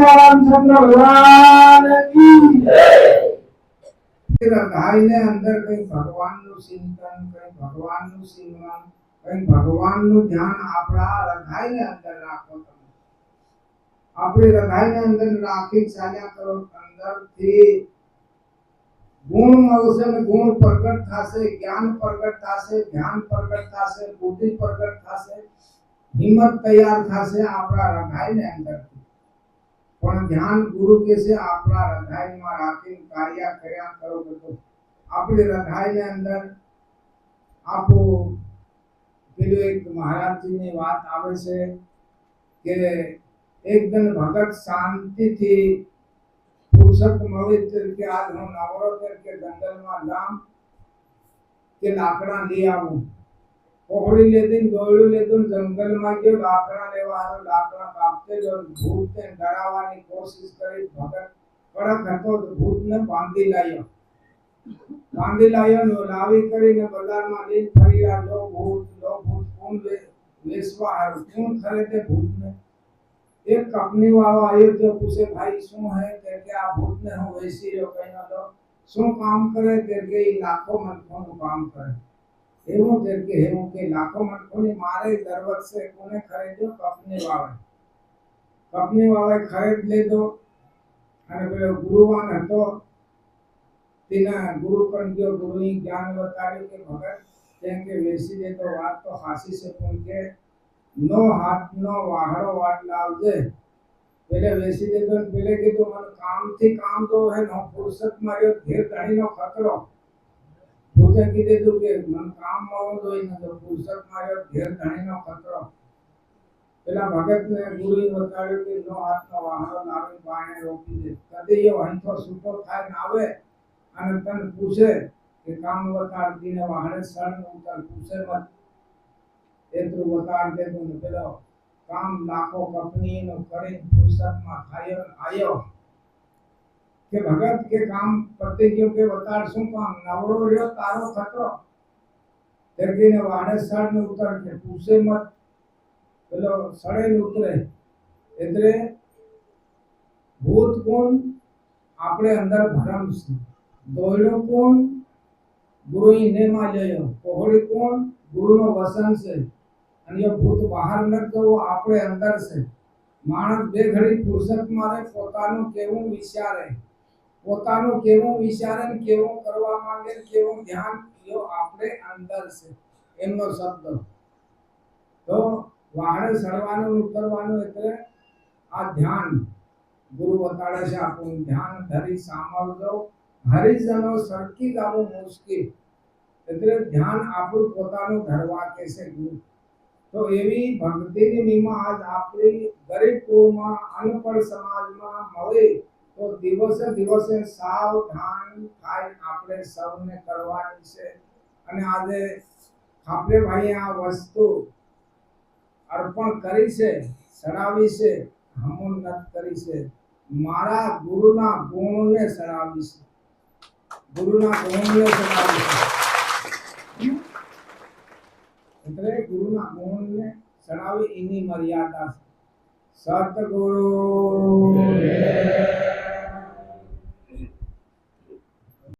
रामचंद्र भगवान की हृदय ने अंदर कई भगवान नु चिंतन, कई भगवान नु सिमरन, कई भगवान नु ध्यान आपड़ा हृदय ने अंदर राखो। अपने हृदय ने अंदर राखी चाल्या करो। अंदर थी गुण मौसम गुण प्रकट थासे, ज्ञान प्रकट थासे, ध्यान प्रकट थासे, बुद्धि प्रकट थासे, हिम्मत तैयार थासे आपड़ा हृदय ने अंदर। पण ध्यान गुरु कैसे आपड़ा हृदय में राखी कार्य कर्या करोगे तो अपने हृदय ने अंदर आपो पेलो एक महाराज जी ने बात आवे से के एक दिन भगत शांति थी फुर्सत मळे के आज हम नवरात्र के जंगल में जाम के लाकड़ा ले आवू। पकड़ी ले दिन दौड़ू ले दिन जंगल में गयो लाकड़ा लेवा आयो। लाकड़ा कापते जो भूत ने डरावानी कोशिश करी। भगत कड़क हतो तो भूत ने बांधी लायो नो लावी करीने बाजार में लीन फरी रहा। लो भूत कौन वेसवा है कौन खरीदे भूत ने। एक कंपनी वाला आयो जो पूछे भाई शू है के आ भूत ने हो वैसी रो कहना लो शू काम करे के लाखों मनखों काम करे एवं करके हेवं के लाखों मनखों ने मारे दरवत से कोने खरीदो कंपनी वाले खरीद ले दो। અને પેલો ગુરુવાન હતો તેના ગુરુ પણ ગયો ગુરુએ જ્ઞાન બતાવ્યું કે ભગત કેમ કે વેસી દે તો વાત તો હાસી છે પણ કે નો હાથનો વાહડો વાટ લાવજે પેલે વેસી દે તો પેલે કીધું મને કામથી કામ તો હે નો ફુરસત માર્યો ધીર ધણીનો ખતરો ભૂતે કીધું કે મને કામ મળવું જોઈએ ને તો ફુરસત માર્યો ધીર ધણીનો ખતરો। પેલા ભગત ને ગુરુએ બતાવ્યું કે નો હાથનો વાહડો લાવી બાણે રોકી દે કદી એ હંતો છૂટો થાય ને આવે અને તને પૂછે કે કામ બતાડતી ને વાહડે સણ ઉતર પૂછે મત એટલું બતાડ દે તો પેલો કામ લાખો કંપની નો કરી ફુરસત માં થાયો આયો કે ભગત के काम पति गयो के बताड़ શું કામ નવરો રહ્યો તારો ખતરો તેરગી ને વાહડે સણ ઉતર કે પૂછે મત પેલો સડે ને ઉતરે એટલે ભૂત કોણ આપણે અંદર ભરમ છે દોયડો કોણ ગુરુ ને માં લયો કોહડી કોણ ગુરુ નો વસન છે અને એ ભૂત બહાર ન તો આપણે અંદર છે। માણસ બે ઘડી ફુરસત મારે પોતાનું કેવું વિચારે ને કેવું કરવા માંગે કેવું ધ્યાન યો આપણે અંદર છે એમનો શબ્દ તો વાહડે સડવાનું ઉતરવાનું એટલે આ ધ્યાન ગુરુ બતાડે છે આપણું ધ્યાન ધરી સાંભળજો હરિજનો સરકી જવું મુશ્કેલ એટલે ધ્યાન આપણું પોતાનું ધરવા કે છે ગુરુ। તો એવી ભક્તિની મીમા આજ આપણી ગરીબ કુળમાં અનપઢ સમાજમાં મળે તો દિવસે દિવસે સાવધાન થાય આપણે સૌને કરવાની છે। અને આજે આપણે ભાઈ આ વસ્તુ अर्पण करी से सड़ावी से हमोन्नत करी से मारा गुरुना गुण ने सड़ावी से गुरुना गुण ने सड़ावी से એટલે ગુરુના ગુણ ને સડાવી એની મર્યાદા છે। સતગુરુ